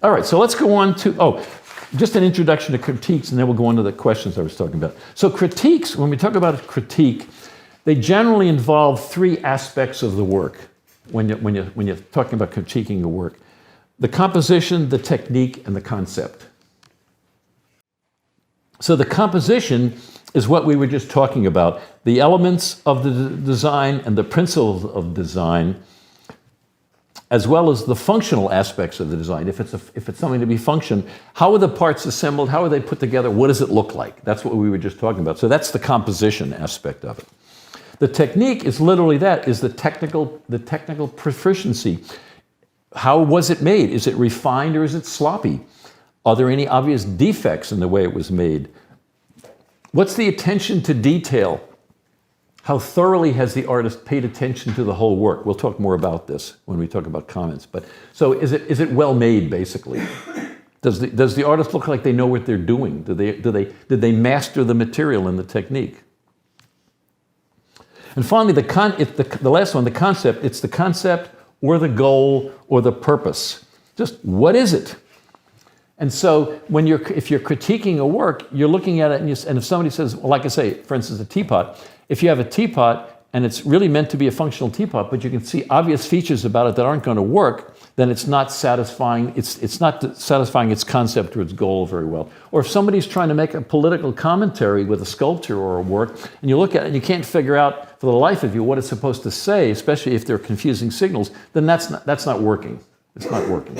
All right, so let's go on to, just an introduction to critiques, and then we'll go on to the questions I was talking about. So critiques, when we talk about a critique, they generally involve three aspects of the work when you're talking about critiquing a work: the composition, the technique, and the concept. So the composition is what we were just talking about, the elements of the design and the principles of design, as well as the functional aspects of the design. If it's something to be functioned, how are the parts assembled? How are they put together? What does it look like? That's what we were just talking about. So that's the composition aspect of it. The technique is literally that, is the technical proficiency. How was it made? Is it refined or is it sloppy? Are there any obvious defects in the way it was made? What's the attention to detail? How thoroughly has the artist paid attention to the whole work? We'll talk more about this when we talk about comments. But so is it well made, basically? Does the artist look like they know what they're doing? Did they master the material and the technique? And finally, the last one, the concept. It's the concept or the goal or the purpose. Just what is it? And so if you're critiquing a work, you're looking at it, and if somebody says, well, like I say, for instance, a teapot, if you have a teapot and it's really meant to be a functional teapot, but you can see obvious features about it that aren't going to work, then it's not satisfying. It's not satisfying its concept or its goal very well. Or if somebody's trying to make a political commentary with a sculpture or a work, and you look at it and you can't figure out for the life of you what it's supposed to say, especially if they're confusing signals, then that's not working. It's not working.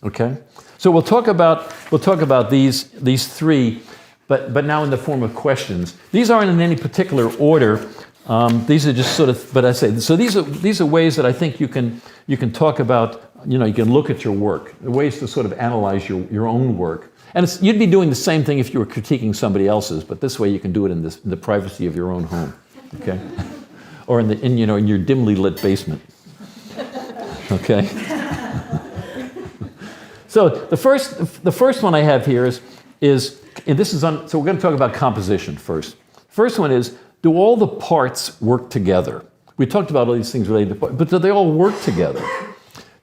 Okay, so we'll talk about these three, but now in the form of questions. These aren't in any particular order. These are just sort of, but I say so. These are ways that I think you can talk about. You can look at your work, the ways to sort of analyze your own work. And you'd be doing the same thing if you were critiquing somebody else's, but this way you can do it in the privacy of your own home, okay, or in your dimly lit basement, okay. So the first one I have here is and this is on. So we're going to talk about composition first. First one is, do all the parts work together? We talked about all these things related to parts, but do they all work together?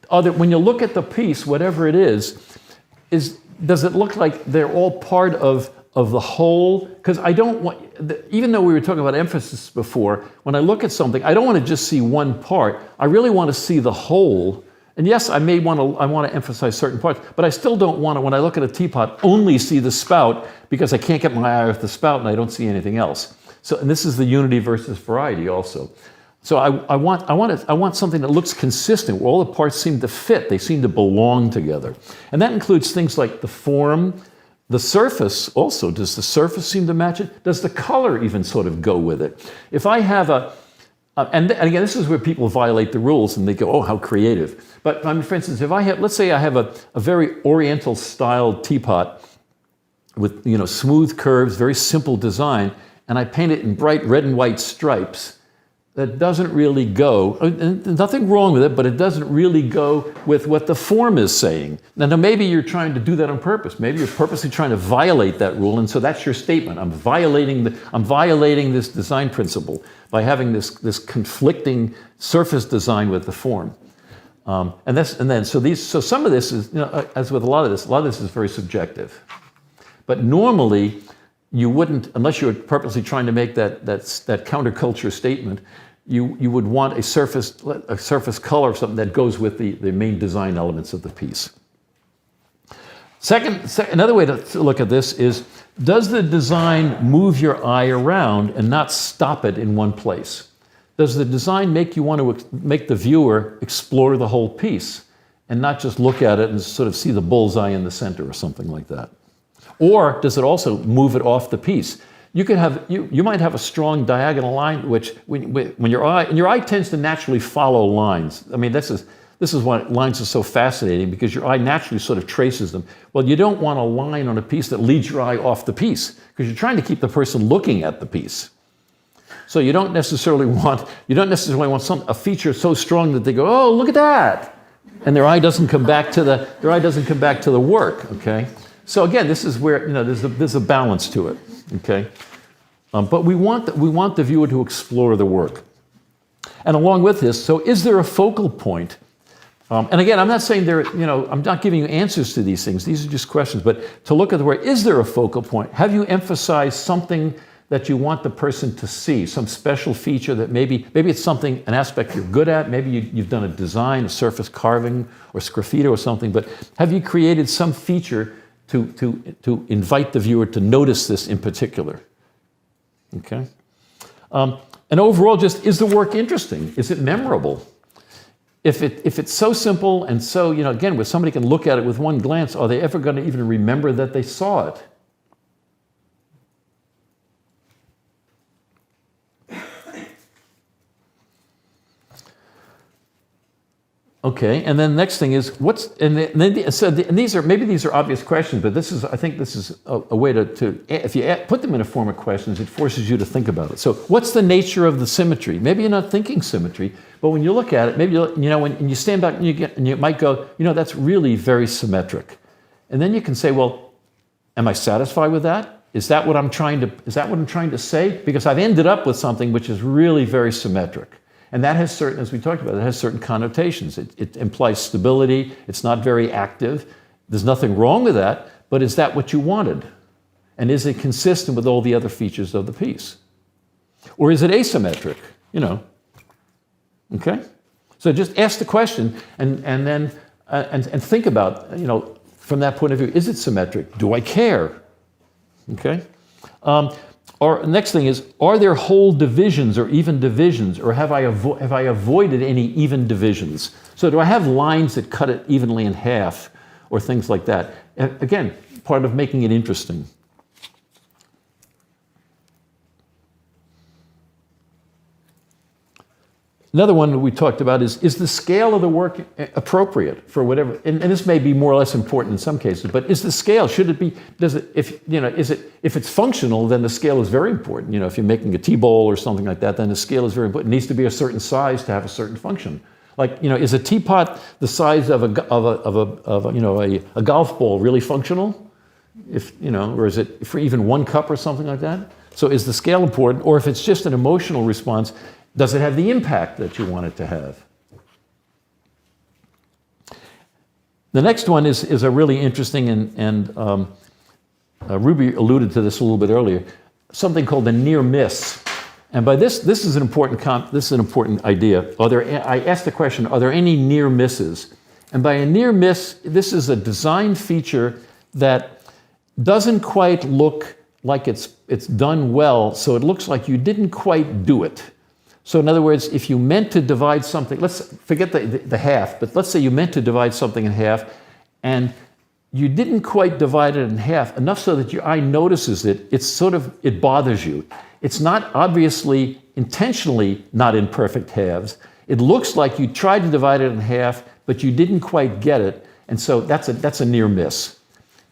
When you look at the piece, whatever it is does it look like they're all part of the whole? Because I don't want, even though we were talking about emphasis before, when I look at something, I don't want to just see one part. I really want to see the whole. And yes, I want to emphasize certain parts, but I still don't want to, when I look at a teapot, only see the spout, because I can't get my eye off the spout and I don't see anything else. So, and this is the unity versus variety also. So I want something that looks consistent, where all the parts seem to fit, they seem to belong together. And that includes things like the form, the surface also. Does the surface seem to match it? Does the color even sort of go with it? If I have and again, this is where people violate the rules and they go, oh, how creative. But I mean, for instance, if let's say I have a very Oriental style teapot with smooth curves, very simple design, and I paint it in bright red and white stripes, that doesn't really go, nothing wrong with it, but it doesn't really go with what the form is saying. Now maybe you're trying to do that on purpose. Maybe you're purposely trying to violate that rule, and so that's your statement. I'm violating this design principle by having this conflicting surface design with the form. So some of this is, as with a lot of this is very subjective. But normally, you wouldn't, unless you were purposely trying to make that counterculture statement, you would want a surface color or something that goes with the main design elements of the piece. Another way to look at this is, does the design move your eye around and not stop it in one place? Does the design make you want to make the viewer explore the whole piece and not just look at it and sort of see the bullseye in the center or something like that? Or does it also move it off the piece? You might have a strong diagonal line, which when your eye tends to naturally follow lines. I mean, this is why lines are so fascinating, because your eye naturally sort of traces them. Well, you don't want a line on a piece that leads your eye off the piece, because you're trying to keep the person looking at the piece. So you don't necessarily want a feature so strong that they go, oh, look at that, and their eye doesn't come back to the work. Okay. So again, this is where there's a balance to it, okay. But we want the viewer to explore the work, and along with this, so is there a focal point And again, I'm not saying I'm not giving you answers to these things. These are just questions. But to look at the word, is there a focal point? Have you emphasized something that you want the person to see, some special feature that maybe it's something, an aspect you're good at, maybe you've done a design, a surface carving, or sgraffito or something, but have you created some feature to invite the viewer to notice this in particular? Okay? And overall, just, is the work interesting? Is it memorable? If it's so simple and so, again, where somebody can look at it with one glance, are they ever going to even remember that they saw it? Okay, and then the next thing is these are obvious questions, but I think this is a way to if you put them in a form of questions, it forces you to think about it. So, what's the nature of the symmetry? Maybe you're not thinking symmetry, but when you look at it, maybe when you stand back and you might go, that's really very symmetric, and then you can say, well, am I satisfied with that? Is that what I'm trying to say? Because I've ended up with something which is really very symmetric. And that has certain, as we talked about, it has certain connotations. It implies stability. It's not very active. There's nothing wrong with that, but is that what you wanted? And is it consistent with all the other features of the piece? Or is it asymmetric? Okay? So just ask the question and then think about, from that point of view, is it symmetric? Do I care? Okay? Or next thing is, are there whole divisions or even divisions, or have I avoided any even divisions? So do I have lines that cut it evenly in half, or things like that? And again, part of making it interesting. Another one that we talked about is the scale of the work appropriate for whatever, and this may be more or less important in some cases, but is the scale, should it be, if it's functional, then the scale is very important. If you're making a tea bowl or something like that, then the scale is very important. It needs to be a certain size to have a certain function. Like, is a teapot the size of a golf ball really functional? Or is it for even one cup or something like that? So is the scale important? Or if it's just an emotional response, does it have the impact that you want it to have? The next one is a really interesting, and Ruby alluded to this a little bit earlier, something called the near miss. And by this is an important idea. I asked the question, are there any near misses? And by a near miss, this is a design feature that doesn't quite look like it's done well, so it looks like you didn't quite do it. So in other words, if you meant to divide something, let's forget the half, but let's say you meant to divide something in half, and you didn't quite divide it in half, enough so that your eye notices it, it bothers you. It's not obviously intentionally not in perfect halves. It looks like you tried to divide it in half, but you didn't quite get it, and so that's a near miss.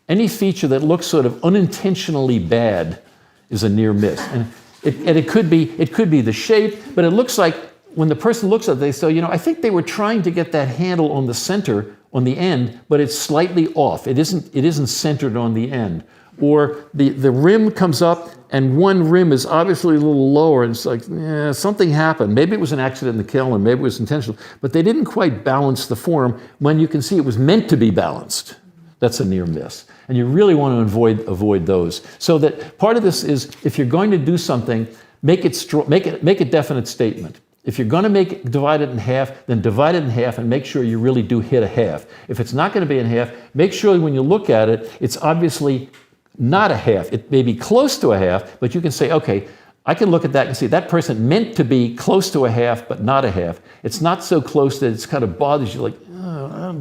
Any feature that looks sort of unintentionally bad is a near miss. And it could be the shape, but it looks like when the person looks at it, they say, I think they were trying to get that handle on the center, on the end, but it's slightly off. It isn't centered on the end. Or the rim comes up and one rim is obviously a little lower, and it's like, something happened. Maybe it was an accident in the kiln, maybe it was intentional, but they didn't quite balance the form when you can see it was meant to be balanced. That's a near miss. And you really want to avoid those. So that part of this is, if you're going to do something, make a definite statement. If you're going to divide it in half, then divide it in half and make sure you really do hit a half. If it's not going to be in half, make sure when you look at it, it's obviously not a half. It may be close to a half, but you can say, okay, I can look at that and see that person meant to be close to a half, but not a half. It's not so close that it's kind of bothers you, like,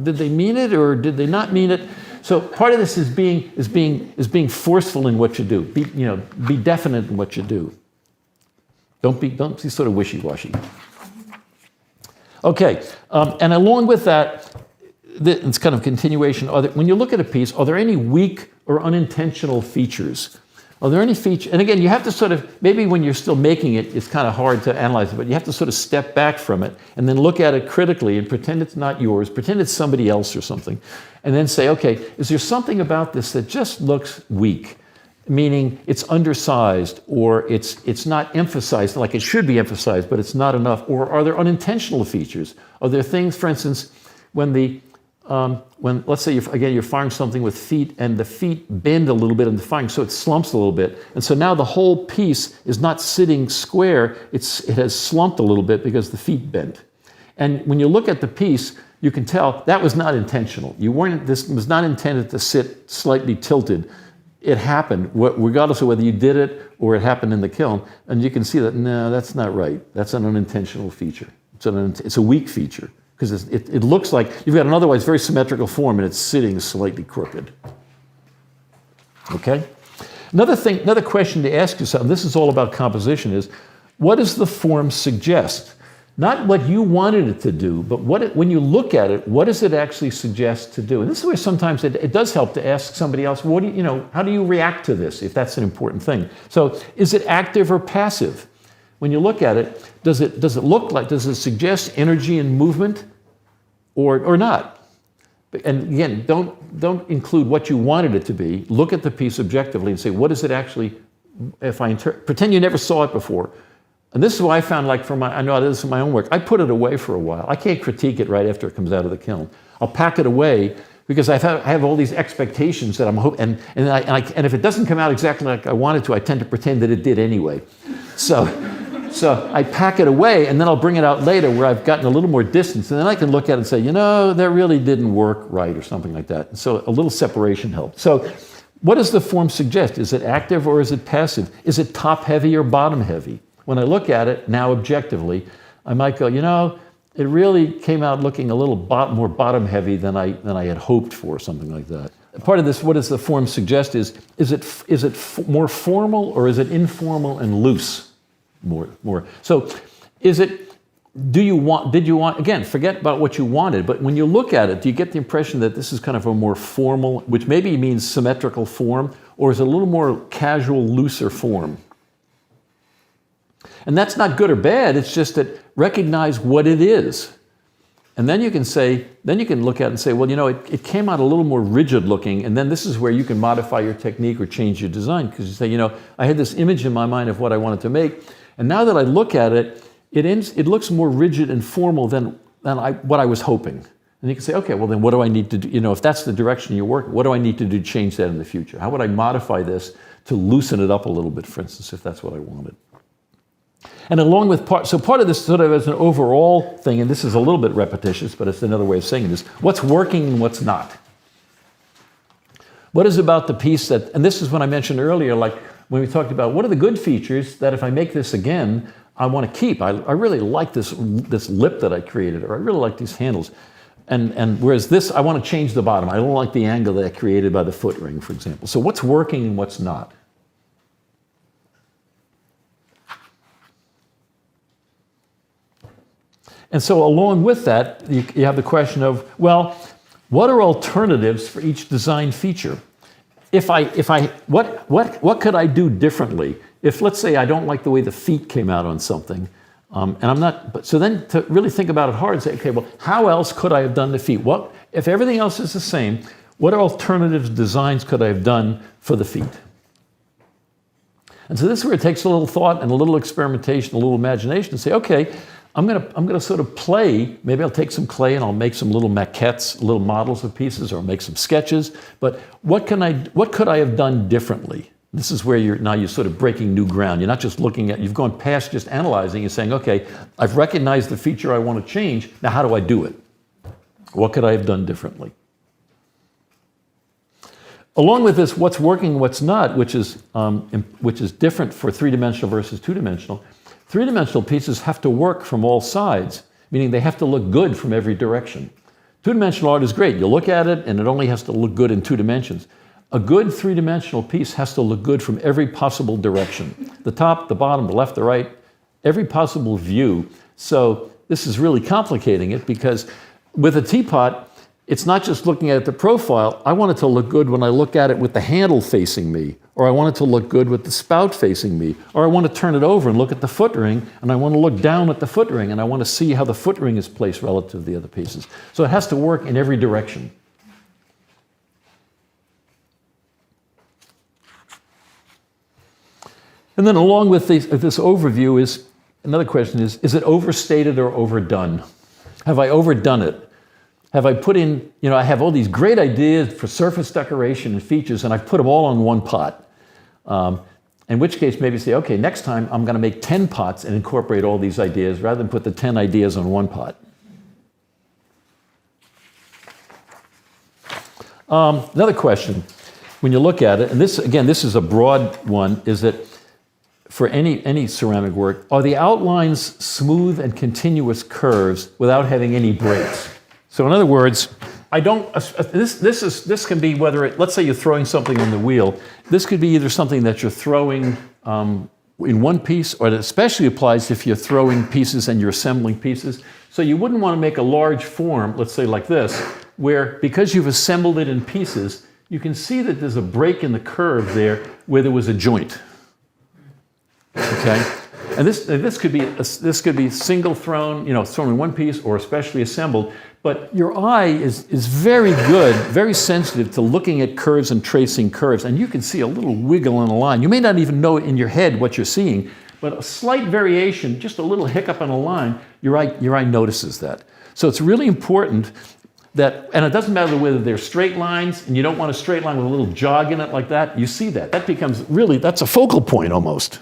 did they mean it or did they not mean it? So part of this is being forceful in what you do. Be definite in what you do. Don't be sort of wishy-washy. Okay, and along with that, it's kind of continuation. When you look at a piece, are there any weak or unintentional features? Are there any features? And again, you have to sort of, maybe when you're still making it, it's kind of hard to analyze it, but you have to sort of step back from it and then look at it critically and pretend it's not yours, pretend it's somebody else or something, and then say, okay, is there something about this that just looks weak? Meaning it's undersized, or it's not emphasized like it should be emphasized, but it's not enough. Or are there unintentional features? Are there things, for instance, when let's say you're firing something with feet and the feet bend a little bit in the firing, so it slumps a little bit, and so now the whole piece is not sitting square; it has slumped a little bit because the feet bent. And when you look at the piece, you can tell that was not intentional. This was not intended to sit slightly tilted. It happened, regardless of whether you did it or it happened in the kiln, and you can see that, no, that's not right. That's an unintentional feature. It's a weak feature, because it looks like you've got an otherwise very symmetrical form and it's sitting slightly crooked. Okay? Another question to ask yourself, and this is all about composition, is what does the form suggest? Not what you wanted it to do, but when you look at it, what does it actually suggest to do? And this is where sometimes it does help to ask somebody else, how do you react to this, if that's an important thing? So is it active or passive? When you look at it, does it suggest energy and movement or not? And again, don't include what you wanted it to be. Look at the piece objectively and say, what is it actually, pretend you never saw it before. And this is what I found, I know this from my own work. I put it away for a while. I can't critique it right after it comes out of the kiln. I'll pack it away because I have all these expectations that I'm hoping, and if it doesn't come out exactly like I want it to, I tend to pretend that it did anyway. So I pack it away, and then I'll bring it out later where I've gotten a little more distance, and then I can look at it and say, that really didn't work right, or something like that. So a little separation helps. So what does the form suggest? Is it active or is it passive? Is it top heavy or bottom heavy? When I look at it now objectively, I might go, it really came out looking a little more bottom heavy than I had hoped for, something like that. Part of this, what does the form suggest is it more formal or is it informal and loose? More. So did you want, again, forget about what you wanted, but when you look at it, do you get the impression that this is kind of a more formal, which maybe means symmetrical form, or is it a little more casual, looser form? And that's not good or bad, it's just that recognize what it is. And then you can look at it and say, well, it came out a little more rigid looking, and then this is where you can modify your technique or change your design, because you say, I had this image in my mind of what I wanted to make, and now that I look at it, it looks more rigid and formal than what I was hoping. And you can say, okay, well then what do I need to do? If that's the direction you work, what do I need to do to change that in the future? How would I modify this to loosen it up a little bit, for instance, if that's what I wanted? And along with part of this sort of as an overall thing, and this is a little bit repetitious, but it's another way of saying this, what's working and what's not. What is about the piece that, and this is what I mentioned earlier, like when we talked about what are the good features that if I make this again, I want to keep. I really like this lip that I created, or I really like these handles. And whereas this, I want to change the bottom. I don't like the angle that I created by the foot ring, for example. So what's working and what's not? And so along with that, you have the question of, well, what are alternatives for each design feature? What could I do differently? If, let's say, I don't like the way the feet came out on something, so then to really think about it hard and say, okay, well, how else could I have done the feet? If everything else is the same, what alternative designs could I have done for the feet? And so this is where it takes a little thought and a little experimentation, a little imagination to say, okay, I'm gonna sort of play. Maybe I'll take some clay and I'll make some little maquettes, little models of pieces, or make some sketches. But what could I have done differently? This is where you're sort of breaking new ground. You're not just looking at, you've gone past just analyzing. You're saying, okay, I've recognized the feature I want to change. Now, how do I do it? What could I have done differently? Along with this, what's working, what's not, which is different for three-dimensional versus two-dimensional. Three-dimensional pieces have to work from all sides, meaning they have to look good from every direction. Two-dimensional art is great. You look at it, and it only has to look good in 2 dimensions. A good three-dimensional piece has to look good from every possible direction. The top, the bottom, the left, the right, every possible view. So this is really complicating it, because with a teapot, it's not just looking at the profile. I want it to look good when I look at it with the handle facing me, or I want it to look good with the spout facing me, or I want to turn it over and look at the foot ring, and I want to look down at the foot ring, and I want to see how the foot ring is placed relative to the other pieces. So it has to work in every direction. And then along with this overview is, another question is it overstated or overdone? Have I overdone it? have I put in, I have all these great ideas for surface decoration and features, and I've put them all in one pot. In which case, maybe say, okay, next time I'm going to make 10 pots and incorporate all these ideas rather than put the 10 ideas on one pot. Another question, when you look at it, and this, again, this is a broad one, is that for any ceramic work, are the outlines smooth and continuous curves without having any breaks? So in other words, this can be whether let's say you're throwing something on the wheel. This could be either something that you're throwing in one piece, or it especially applies if you're throwing pieces and you're assembling pieces. So you wouldn't want to make a large form, let's say like this, where because you've assembled it in pieces, you can see that there's a break in the curve there where there was a joint. Okay, and this could be single thrown, thrown in one piece, or especially assembled. But your eye is very good, very sensitive to looking at curves and tracing curves, and you can see a little wiggle in a line. You may not even know in your head what you're seeing, but a slight variation, just a little hiccup in a line, your eye notices that. So it's really important that, and it doesn't matter whether they're straight lines, and you don't want a straight line with a little jog in it like that. You see that. That becomes really, that's a focal point almost.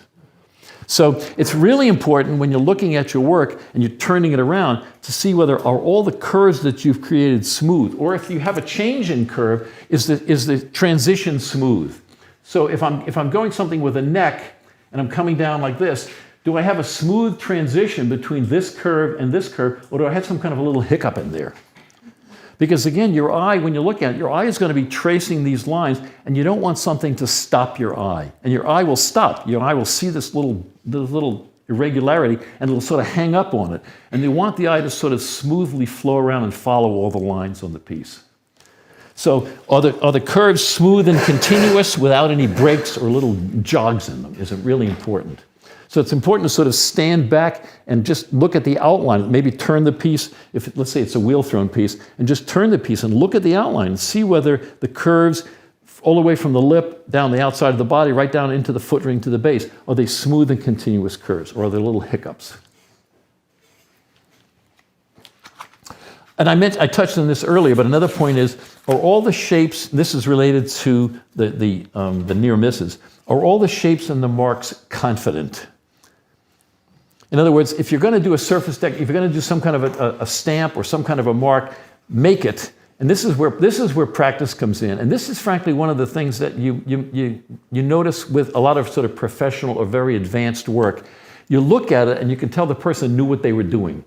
So it's really important when you're looking at your work and you're turning it around to see whether are all the curves that you've created smooth, or if you have a change in curve, is the transition smooth? So if I'm going something with a neck and I'm coming down like this, do I have a smooth transition between this curve and this curve, or do I have some kind of a little hiccup in there? Because again, your eye, when you look at it, your eye is going to be tracing these lines, and you don't want something to stop your eye. And your eye will stop. Your eye will see this little irregularity, and it'll sort of hang up on it. And you want the eye to sort of smoothly flow around and follow all the lines on the piece. So are the curves smooth and continuous without any breaks or little jogs in them? Is it really important? So it's important to sort of stand back and just look at the outline, maybe turn the piece, let's say it's a wheel-thrown piece, and just turn the piece and look at the outline and see whether the curves all the way from the lip down the outside of the body, right down into the foot ring to the base, are they smooth and continuous curves, or are there little hiccups? And I touched on this earlier, but another point is, are all the shapes, this is related to the near misses, are all the shapes and the marks confident? In other words, if you're going to do a surface deck, if you're going to do some kind of a stamp or some kind of a mark, make it. And this is where practice comes in. And this is frankly one of the things that you notice with a lot of sort of professional or very advanced work. You look at it and you can tell the person knew what they were doing.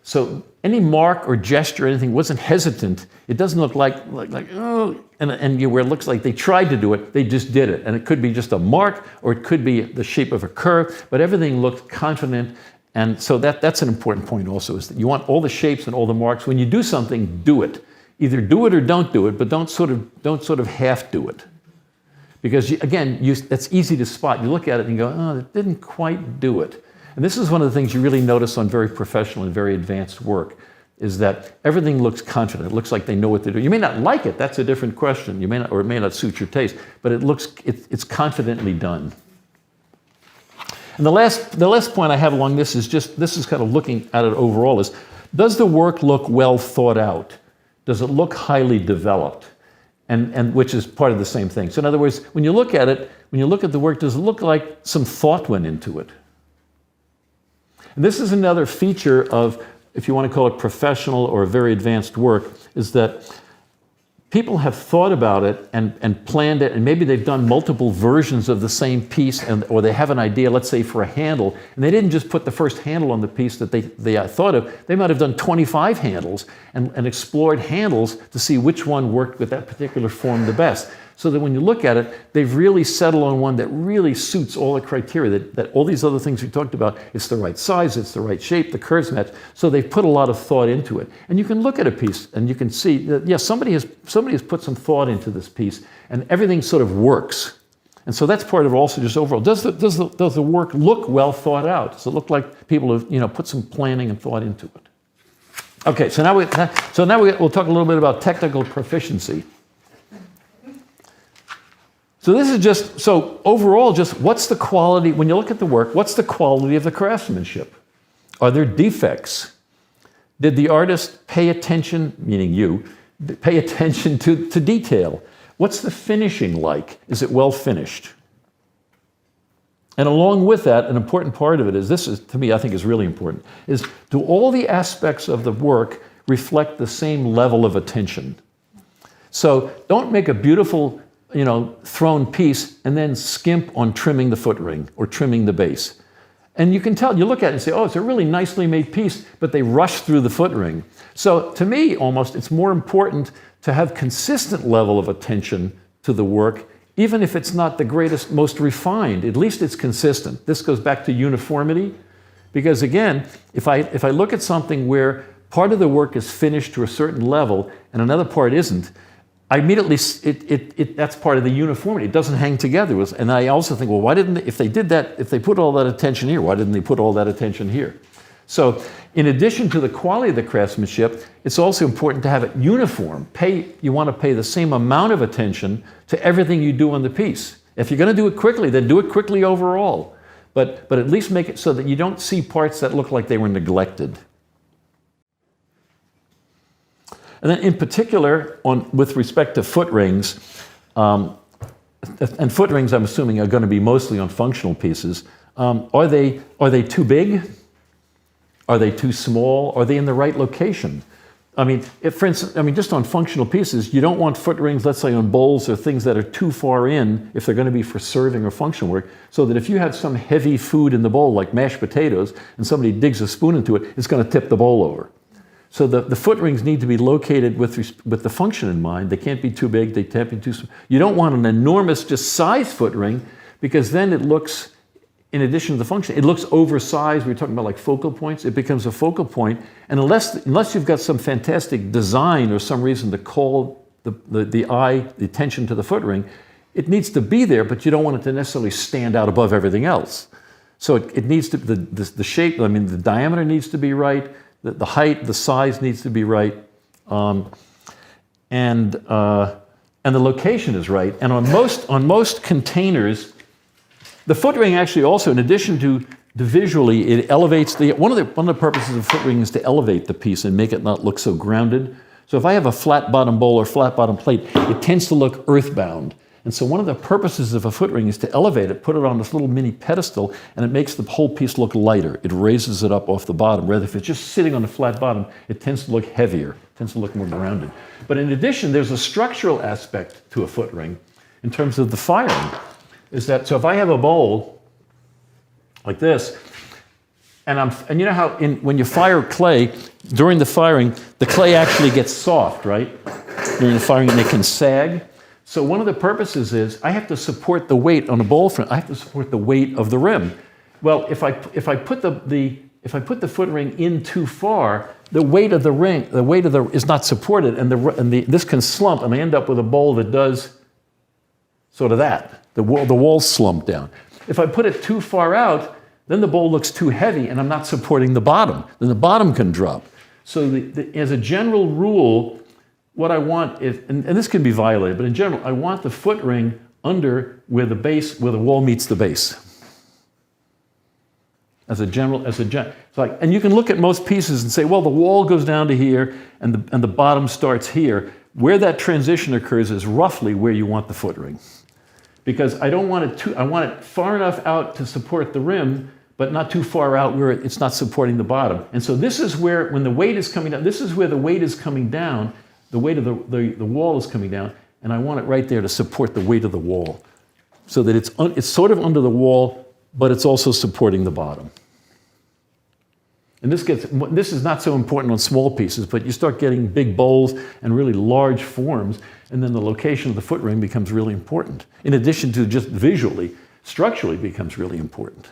So any mark or gesture or anything wasn't hesitant. It doesn't look like oh, and where it looks like they tried to do it, they just did it. And it could be just a mark, or it could be the shape of a curve, but everything looked confident. And so that's an important point also, is that you want all the shapes and all the marks. When you do something, do it. Either do it or don't do it, but don't sort of half do it. Because that's easy to spot. You look at it and you go, oh, it didn't quite do it. And this is one of the things you really notice on very professional and very advanced work, is that everything looks confident. It looks like they know what they're doing. You may not like it, that's a different question. You may not, or it may not suit your taste, but it's confidently done. And the last point I have along this is kind of looking at it overall, is, does the work look well thought out? Does it look highly developed? And which is part of the same thing. So in other words, when you look at it, when you look at the work, does it look like some thought went into it? And this is another feature of, if you want to call it professional or very advanced work, is that people have thought about it and planned it, and maybe they've done multiple versions of the same piece, or they have an idea, let's say, for a handle, and they didn't just put the first handle on the piece that they thought of. They might have done 25 handles and explored handles to see which one worked with that particular form the best. So that when you look at it, they've really settled on one that really suits all the criteria, that all these other things we talked about, it's the right size, it's the right shape, the curves match. So they've put a lot of thought into it. And you can look at a piece and you can see that, yes, somebody has put some thought into this piece, and everything sort of works. And so that's part of also just overall. Does the work look well thought out? Does it look like people have put some planning and thought into it? Okay, so now we'll talk a little bit about technical proficiency. So this is so overall, what's the quality, when you look at the work, what's the quality of the craftsmanship? Are there defects? Did the artist pay attention, meaning you, pay attention to detail? What's the finishing like? Is it well finished? And along with that, an important part of it is, this is, to me, I think is really important, is do all the aspects of the work reflect the same level of attention? So don't make a beautiful, thrown piece and then skimp on trimming the foot ring or trimming the base. And you can tell, you look at it and say, oh, it's a really nicely made piece, but they rush through the foot ring. So to me, almost, it's more important to have consistent level of attention to the work, even if it's not the greatest, most refined. At least it's consistent. This goes back to uniformity, because again, if I look at something where part of the work is finished to a certain level and another part isn't, I immediately, that's part of the uniformity. It doesn't hang together. And I also think, well, why didn't they, if they did that, if they put all that attention here, why didn't they put all that attention here? So in addition to the quality of the craftsmanship, it's also important to have it uniform. You want to pay the same amount of attention to everything you do on the piece. If you're going to do it quickly, then do it quickly overall. But at least make it so that you don't see parts that look like they were neglected. And then in particular, with respect to foot rings, and foot rings I'm assuming are going to be mostly on functional pieces, are they too big? Are they too small? Are they in the right location? I mean, for instance, just on functional pieces, you don't want foot rings, let's say on bowls or things that are too far in if they're going to be for serving or functional work, so that if you have some heavy food in the bowl, like mashed potatoes, and somebody digs a spoon into it, it's going to tip the bowl over. So the foot rings need to be located with the function in mind. They can't be too big, they can't be too small. You don't want an enormous, just size foot ring, because then it looks, in addition to the function, it looks oversized. We're talking about like focal points. It becomes a focal point, and unless you've got some fantastic design or some reason to call the attention to the foot ring, it needs to be there, but you don't want it to necessarily stand out above everything else. So it needs to, the shape, the diameter needs to be right, the height, the size needs to be right, and the location is right. And on most containers, the foot ring actually also, in addition to visually, it elevates one of the purposes of foot ring is to elevate the piece and make it not look so grounded. So if I have a flat bottom bowl or flat bottom plate, it tends to look earthbound. And so one of the purposes of a foot ring is to elevate it, put it on this little mini pedestal, and it makes the whole piece look lighter. It raises it up off the bottom. Rather, if it's just sitting on a flat bottom, it tends to look heavier, it tends to look more grounded. But in addition, there's a structural aspect to a foot ring in terms of the firing. So if I have a bowl like this, and you know how when you fire clay, during the firing, the clay actually gets soft, right? During the firing, and it can sag. So one of the purposes is I have to support the weight on a bowl front. I have to support the weight of the rim. Well, if I put the foot ring in too far, the weight of the ring, is not supported, and this can slump, and I end up with a bowl that does sort of that. The walls slump down. If I put it too far out, then the bowl looks too heavy, and I'm not supporting the bottom. Then the bottom can drop. So as a general rule, what I want is, and this can be violated, but in general, I want the foot ring under where the wall meets the base. And you can look at most pieces and say, well, the wall goes down to here, and the bottom starts here. Where that transition occurs is roughly where you want the foot ring. Because I want it far enough out to support the rim, but not too far out where it's not supporting the bottom. And so this is where, when the weight is coming down, this is where the weight is coming down, the weight of the wall is coming down, and I want it right there to support the weight of the wall. So that it's sort of under the wall, but it's also supporting the bottom. And this is not so important on small pieces, but you start getting big bowls and really large forms, and then the location of the foot ring becomes really important. In addition to just visually, structurally becomes really important.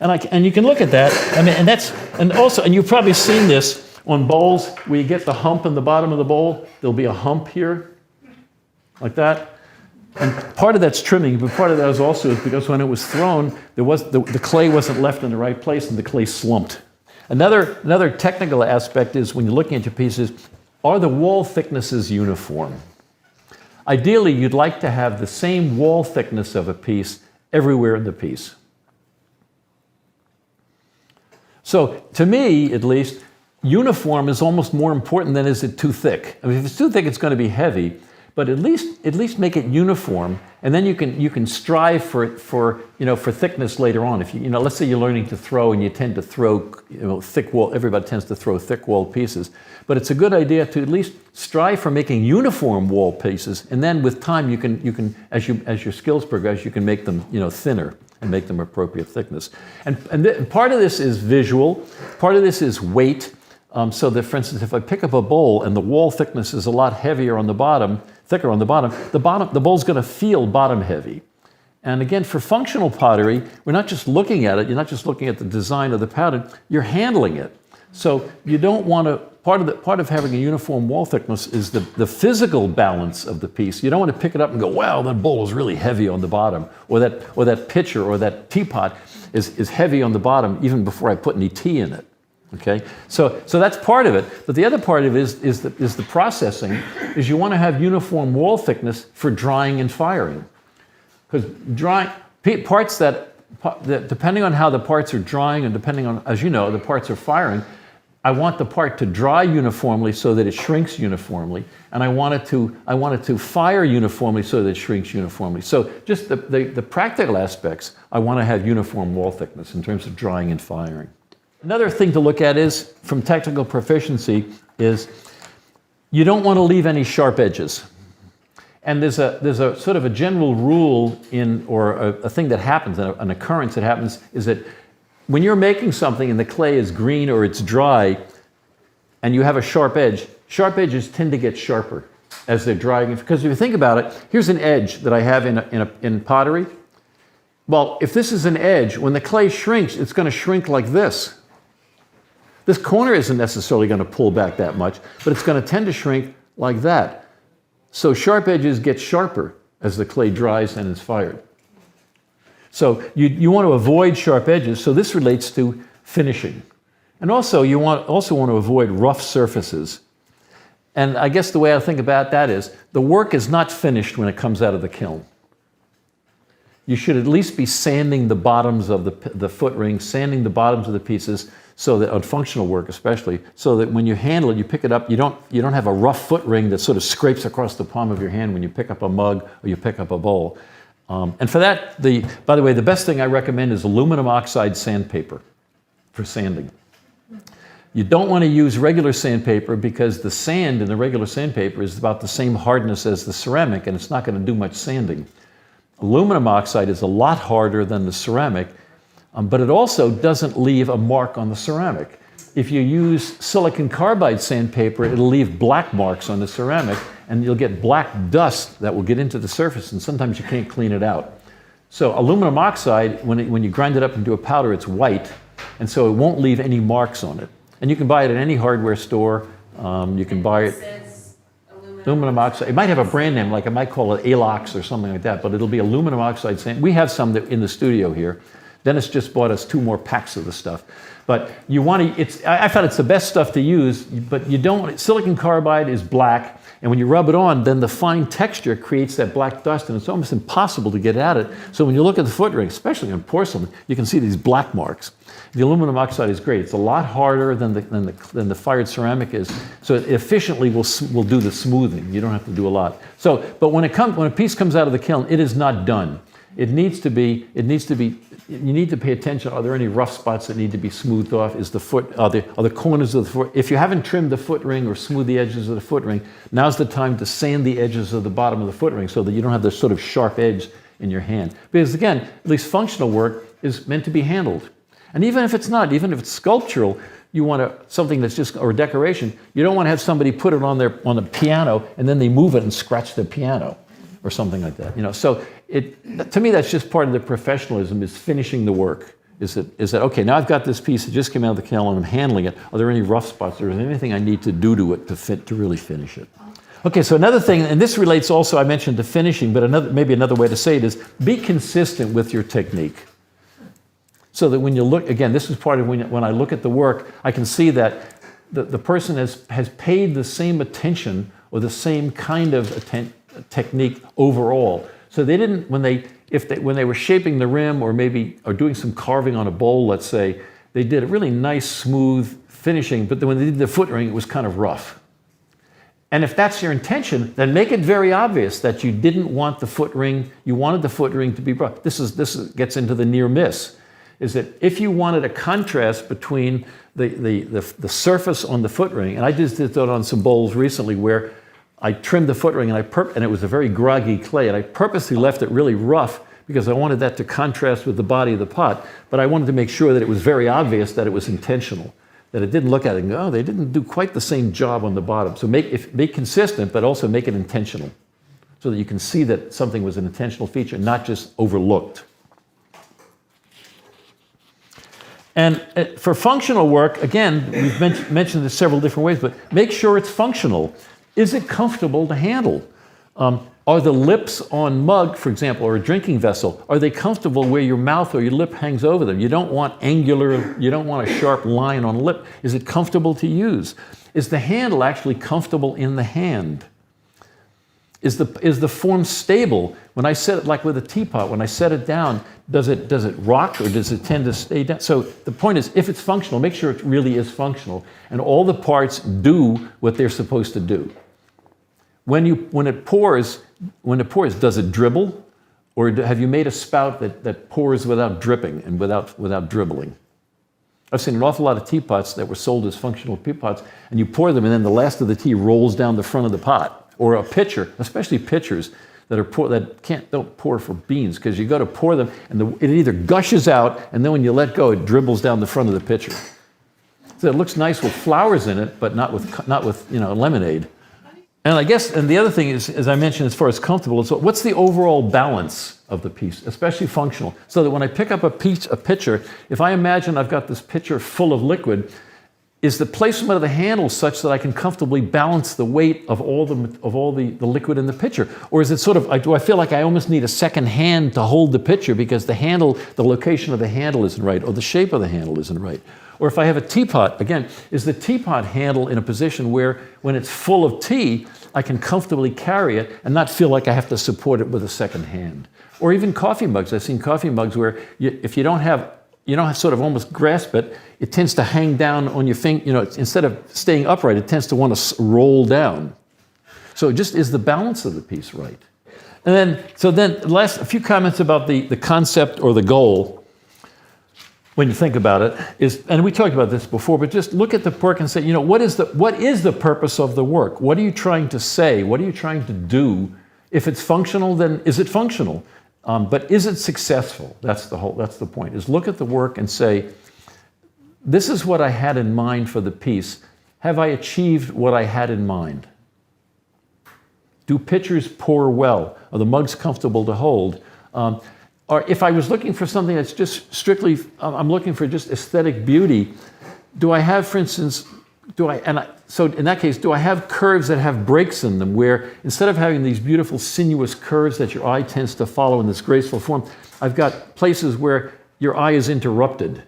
And you can look at that. And you've probably seen this on bowls where you get the hump in the bottom of the bowl. There'll be a hump here, like that. And part of that's trimming, but part of that is also because when it was thrown, the clay wasn't left in the right place, and the clay slumped. Another technical aspect is when you're looking at your pieces, are the wall thicknesses uniform? Ideally, you'd like to have the same wall thickness of a piece everywhere in the piece. So to me, at least, uniform is almost more important than is it too thick. I mean, if it's too thick, it's going to be heavy, but at least make it uniform, and then you can strive for thickness later on. If let's say you're learning to throw and you tend to throw thick wall. Everybody tends to throw thick wall pieces, but it's a good idea to at least strive for making uniform wall pieces, and then with time you can as your skills progress, you can make them thinner and make them appropriate thickness. And part of this is visual, part of this is weight. So that, for instance, if I pick up a bowl and the wall thickness is a lot heavier on the bottom, thicker on the bottom, the bowl's going to feel bottom heavy. And again, for functional pottery, we're not just looking at it. You're not just looking at the design of the pattern. You're handling it. So you don't want to. Part of having a uniform wall thickness is the physical balance of the piece. You don't want to pick it up and go, wow, that bowl is really heavy on the bottom, or that pitcher or that teapot is heavy on the bottom even before I put any tea in it. Okay, so that's part of it. But the other part of it is the processing. Is you want to have uniform wall thickness for drying and firing, because parts that depending on how the parts are drying and depending on, as you know, the parts are firing. I want the part to dry uniformly so that it shrinks uniformly, and I want it to fire uniformly so that it shrinks uniformly. So just the practical aspects, I want to have uniform wall thickness in terms of drying and firing. Another thing to look at is, from technical proficiency, is you don't want to leave any sharp edges. And there's a sort of a general rule or a thing that happens, an occurrence that happens, is that when you're making something and the clay is green or it's dry and you have a sharp edges tend to get sharper as they're drying. Because if you think about it, here's an edge that I have in pottery. Well, if this is an edge, when the clay shrinks, it's going to shrink like this. This corner isn't necessarily going to pull back that much, but it's going to tend to shrink like that. So sharp edges get sharper as the clay dries and is fired. So you want to avoid sharp edges, so this relates to finishing. And also you want to avoid rough surfaces. And I guess the way I think about that is, the work is not finished when it comes out of the kiln. You should at least be sanding the bottoms of the foot rings, sanding the bottoms of the pieces, so that on functional work especially, so that when you handle it, you pick it up, you don't have a rough foot ring that sort of scrapes across the palm of your hand when you pick up a mug or you pick up a bowl. And for that, by the way, the best thing I recommend is aluminum oxide sandpaper for sanding. You don't want to use regular sandpaper because the sand in the regular sandpaper is about the same hardness as the ceramic, and it's not going to do much sanding. Aluminum oxide is a lot harder than the ceramic, but it also doesn't leave a mark on the ceramic. If you use silicon carbide sandpaper, it'll leave black marks on the ceramic, and you'll get black dust that will get into the surface, and sometimes you can't clean it out. So aluminum oxide, when you grind it up into a powder, it's white, and so it won't leave any marks on it. And you can buy it at any hardware store. You can buy it. Aluminum oxide. It might have a brand name, like I might call it Alox or something like that, but it'll be aluminum oxide sand. We have some in the studio here. Dennis just bought us 2 more packs of the stuff. But you want to, I found it's the best stuff to use, but you don't, silicon carbide is black, and when you rub it on, then the fine texture creates that black dust, and it's almost impossible to get at it. So when you look at the foot ring, especially on porcelain, you can see these black marks. The aluminum oxide is great. It's a lot harder than the fired ceramic is, so it efficiently will do the smoothing. You don't have to do a lot. So, but when a piece comes out of the kiln, it is not done. You need to pay attention. Are there any rough spots that need to be smoothed off? Are the corners of the foot? If you haven't trimmed the foot ring or smoothed the edges of the foot ring, now's the time to sand the edges of the bottom of the foot ring so that you don't have this sort of sharp edge in your hand. Because again, at least functional work is meant to be handled. And even if it's not, even if it's sculptural, you want something that's just, or decoration, you don't want to have somebody put it on the piano and then they move it and scratch the piano or something like that. So to me, that's just part of the professionalism, is finishing the work. Is that okay, now I've got this piece that just came out of the kiln and I'm handling it. Are there any rough spots? Or is there anything I need to do to it to really finish it? Okay, so another thing, and this relates also, I mentioned, to finishing, but maybe another way to say it is, be consistent with your technique. So that when you look, again, this is part of when I look at the work, I can see that the person has paid the same attention or the same kind of technique overall. So they didn't, when they were shaping the rim or doing some carving on a bowl, let's say, they did a really nice, smooth finishing, but then when they did the foot ring, it was kind of rough. And if that's your intention, then make it very obvious that you didn't want the foot ring, you wanted the foot ring to be rough. This gets into the near miss, is that if you wanted a contrast between the surface on the foot ring, and I just did that on some bowls recently where I trimmed the foot ring and it was a very groggy clay, and I purposely left it really rough because I wanted that to contrast with the body of the pot, but I wanted to make sure that it was very obvious that it was intentional, that it didn't look at it and go, oh, they didn't do quite the same job on the bottom. So make consistent, but also make it intentional so that you can see that something was an intentional feature, not just overlooked. And for functional work, again, we've mentioned this several different ways, but make sure it's functional. Is it comfortable to handle? Are the lips on mug, for example, or a drinking vessel, are they comfortable where your mouth or your lip hangs over them? You don't want you don't want a sharp line on a lip. Is it comfortable to use? Is the handle actually comfortable in the hand? Is the form stable? When I set it, like with a teapot, when I set it down, does it rock or does it tend to stay down? So the point is, if it's functional, make sure it really is functional, and all the parts do what they're supposed to do. When it pours, does it dribble? Or have you made a spout that pours without dripping and without dribbling? I've seen an awful lot of teapots that were sold as functional teapots, and you pour them and then the last of the tea rolls down the front of the pot. Or a pitcher, especially pitchers that don't pour for beans, because you go to pour them and it either gushes out, and then when you let go, it dribbles down the front of the pitcher. So it looks nice with flowers in it, but not with lemonade. And I guess, and the other thing is, as I mentioned, as far as comfortable, is what's the overall balance of the piece, especially functional, so that when I pick up a pitcher, if I imagine I've got this pitcher full of liquid, is the placement of the handle such that I can comfortably balance the weight of all the liquid in the pitcher? Or is it sort of, do I feel like I almost need a second hand to hold the pitcher because the location of the handle isn't right, or the shape of the handle isn't right? Or if I have a teapot, again, is the teapot handle in a position where when it's full of tea, I can comfortably carry it and not feel like I have to support it with a second hand? Or even coffee mugs. I've seen coffee mugs where if you don't have sort of almost grasp it, it tends to hang down on your finger. Instead of staying upright, it tends to want to roll down. So just is the balance of the piece right? And then a few comments about the concept or the goal. When you think about it, and we talked about this before, but just look at the work and say, what is the purpose of the work? What are you trying to say? What are you trying to do? If it's functional, then is it functional? But is it successful? That's the point, is look at the work and say, this is what I had in mind for the piece. Have I achieved what I had in mind? Do pitchers pour well? Are the mugs comfortable to hold? Or if I was looking for something that's just strictly, I'm looking for just aesthetic beauty, do I have, for instance, so in that case, do I have curves that have breaks in them where instead of having these beautiful sinuous curves that your eye tends to follow in this graceful form, I've got places where your eye is interrupted.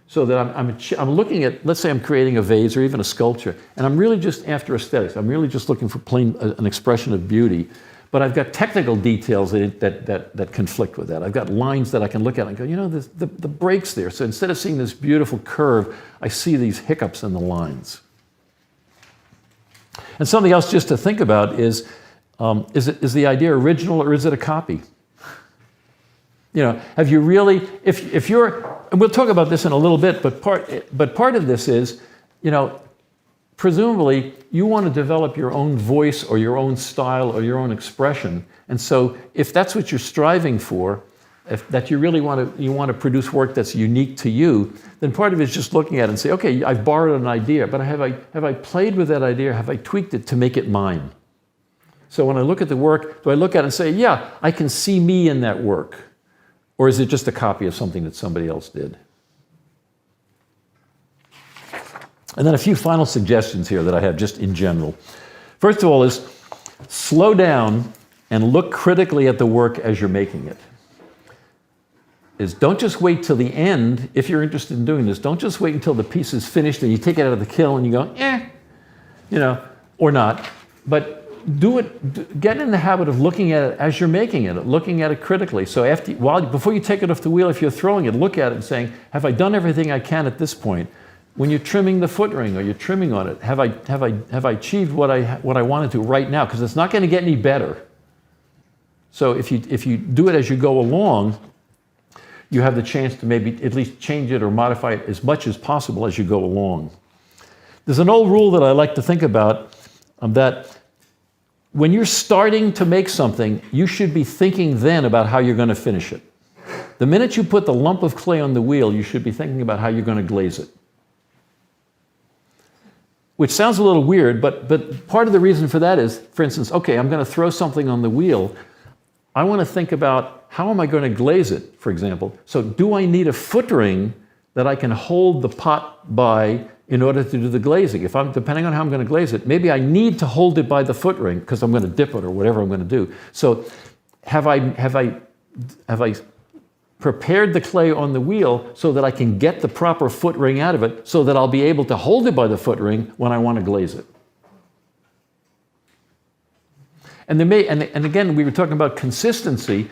So that I'm looking at, let's say I'm creating a vase or even a sculpture, and I'm really just after aesthetics. I'm really just looking for an expression of beauty. But I've got technical details that conflict with that. I've got lines that I can look at and go, the breaks there. So instead of seeing this beautiful curve, I see these hiccups in the lines. And something else just to think about is the idea original or is it a copy? Have you really, if you're, and we'll talk about this in a little bit, but part of this is, presumably, you want to develop your own voice or your own style or your own expression. And so if that's what you're striving for, that you really want to produce work that's unique to you, then part of it is just looking at it and say, okay, I've borrowed an idea, but have I played with that idea? Have I tweaked it to make it mine? So when I look at the work, do I look at it and say, yeah, I can see me in that work? Or is it just a copy of something that somebody else did? And then a few final suggestions here that I have just in general. First of all is slow down and look critically at the work as you're making it. Don't just wait till the end if you're interested in doing this. Don't just wait until the piece is finished and you take it out of the kiln and you go, or not. But get in the habit of looking at it as you're making it, looking at it critically. So before you take it off the wheel, if you're throwing it, look at it and saying, have I done everything I can at this point? When you're trimming the foot ring or you're trimming on it, have I achieved what I wanted to right now? Because it's not going to get any better. So if you do it as you go along, you have the chance to maybe at least change it or modify it as much as possible as you go along. There's an old rule that I like to think about, that when you're starting to make something, you should be thinking then about how you're going to finish it. The minute you put the lump of clay on the wheel, you should be thinking about how you're going to glaze it. Which sounds a little weird, but part of the reason for that is, for instance, okay, I'm going to throw something on the wheel. I want to think about how am I going to glaze it, for example. So do I need a foot ring that I can hold the pot by in order to do the glazing? Depending on how I'm going to glaze it, maybe I need to hold it by the foot ring because I'm going to dip it or whatever I'm going to do. So have I prepared the clay on the wheel so that I can get the proper foot ring out of it so that I'll be able to hold it by the foot ring when I want to glaze it? And again, we were talking about consistency.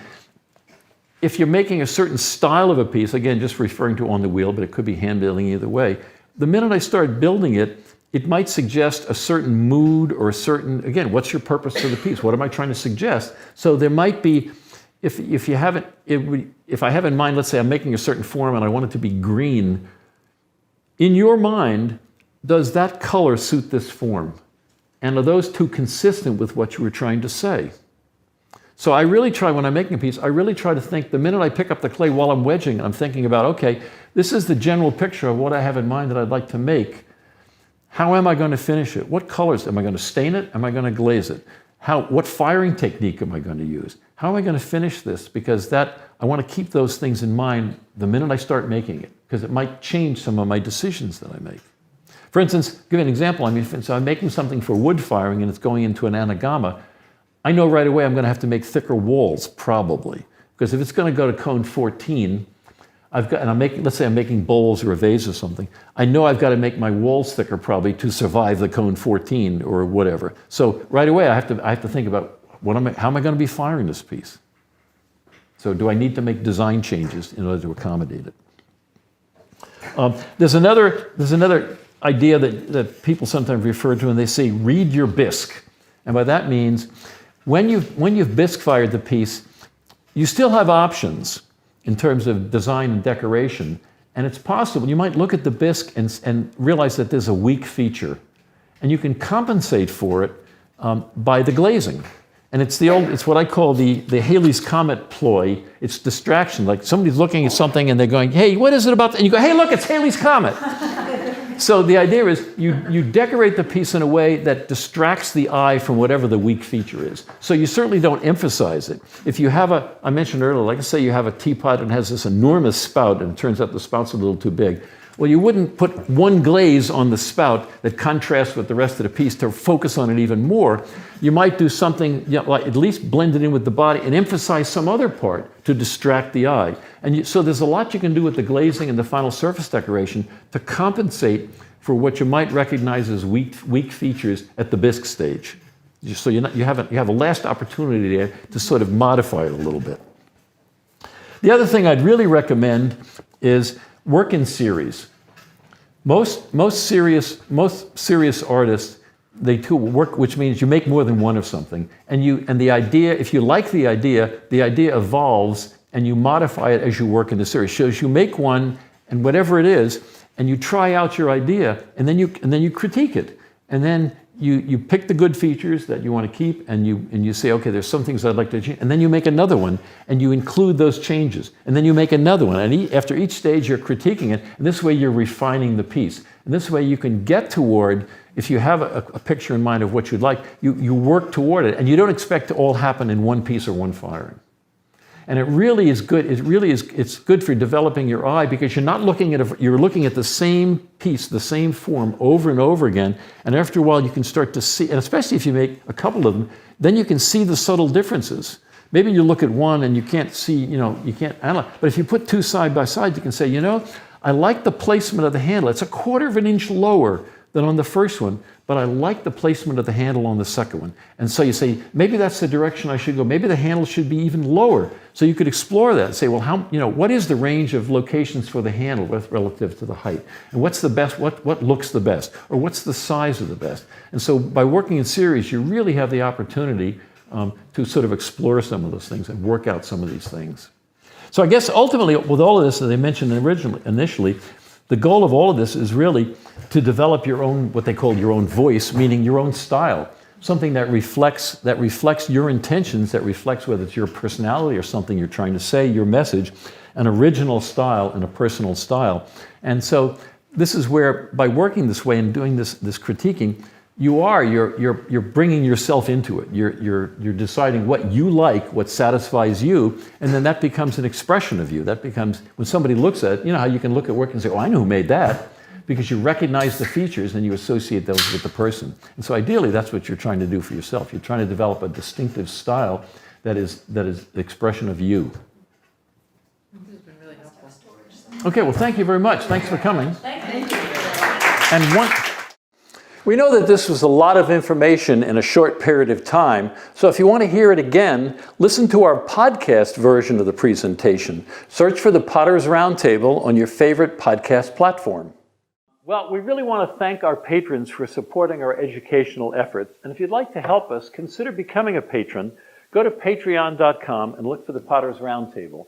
If you're making a certain style of a piece, again, just referring to on the wheel, but it could be hand building either way, the minute I start building it, it might suggest a certain mood or a certain, again, what's your purpose for the piece? What am I trying to suggest? So there might be, if I have in mind, let's say I'm making a certain form and I want it to be green, in your mind, does that color suit this form? And are those two consistent with what you were trying to say? So I really try, when I'm making a piece, I really try to think, the minute I pick up the clay while I'm wedging, I'm thinking about, okay, this is the general picture of what I have in mind that I'd like to make. How am I going to finish it? What colors? Am I going to stain it? Am I going to glaze it? What firing technique am I going to use? How am I going to finish this? Because I want to keep those things in mind the minute I start making it, because it might change some of my decisions that I make. For instance, give you an example. So I'm making something for wood firing and it's going into an anagama. I know right away I'm going to have to make thicker walls, probably. Because if it's going to go to cone 14, let's say I'm making bowls or a vase or something, I know I've got to make my walls thicker probably to survive the cone 14 or whatever. So right away I have to think about how am I going to be firing this piece? So do I need to make design changes in order to accommodate it? There's another idea that people sometimes refer to, and they say, read your bisque. And by that means, when you've bisque fired the piece, you still have options in terms of design and decoration. And it's possible, you might look at the bisque and realize that there's a weak feature. And you can compensate for it by the glazing. And it's what I call the Halley's Comet ploy. It's distraction. Like somebody's looking at something and they're going, hey, what is it about? And you go, hey, look, it's Halley's Comet. So the idea is you decorate the piece in a way that distracts the eye from whatever the weak feature is. So you certainly don't emphasize it. If you have I mentioned earlier, like say you have a teapot and has this enormous spout and it turns out the spout's a little too big. Well, you wouldn't put one glaze on the spout that contrasts with the rest of the piece to focus on it even more. You might do something, like at least blend it in with the body and emphasize some other part to distract the eye. And so there's a lot you can do with the glazing and the final surface decoration to compensate for what you might recognize as weak features at the bisque stage. So you have a last opportunity there to sort of modify it a little bit. The other thing I'd really recommend is work in series. Most serious artists, they too work, which means you make more than one of something. And the idea, if you like the idea evolves and you modify it as you work in the series. So as you make one, and whatever it is, and you try out your idea, and then you critique it. And then you pick the good features that you want to keep, and you say, okay, there's some things I'd like to change, and then you make another one, and you include those changes, and then you make another one, and after each stage you're critiquing it, and this way you're refining the piece. And this way you can get toward, if you have a picture in mind of what you'd like, you work toward it, and you don't expect to all happen in one piece or one firing. And it really is good. It's good for developing your eye because you're not looking at you're looking at the same piece, the same form over and over again. And after a while, you can start to see, and especially if you make a couple of them, then you can see the subtle differences. Maybe you look at one and you can't see, you can't analyze. But if you put two side by side, you can say, I like the placement of the handle. It's a 1/4 of an inch lower than on the first one, but I like the placement of the handle on the second one. And so you say, maybe that's the direction I should go. Maybe the handle should be even lower. So you could explore that and say, well, what is the range of locations for the handle relative to the height? And what's the best, what looks the best? Or what's the size of the best? And so by working in series, you really have the opportunity to sort of explore some of those things and work out some of these things. So I guess ultimately, with all of this, as I mentioned initially, the goal of all of this is really to develop your own, what they call your own voice, meaning your own style, something that reflects your intentions, that reflects whether it's your personality or something you're trying to say, your message, an original style and a personal style. And so this is where, by working this way and doing this critiquing, you're bringing yourself into it. You're deciding what you like, what satisfies you, and then that becomes an expression of you. That becomes, when somebody looks at it, you know how you can look at work and say, oh, I know who made that, because you recognize the features and you associate those with the person. And so ideally, that's what you're trying to do for yourself. You're trying to develop a distinctive style that is the expression of you. This has been really helpful. Okay, well, thank you very much. Thanks for coming. Thank you. And we know that this was a lot of information in a short period of time, so if you want to hear it again, listen to our podcast version of the presentation. Search for the Potter's Roundtable on your favorite podcast platform. Well, we really want to thank our patrons for supporting our educational efforts, and if you'd like to help us, consider becoming a patron. Go to patreon.com and look for the Potter's Roundtable.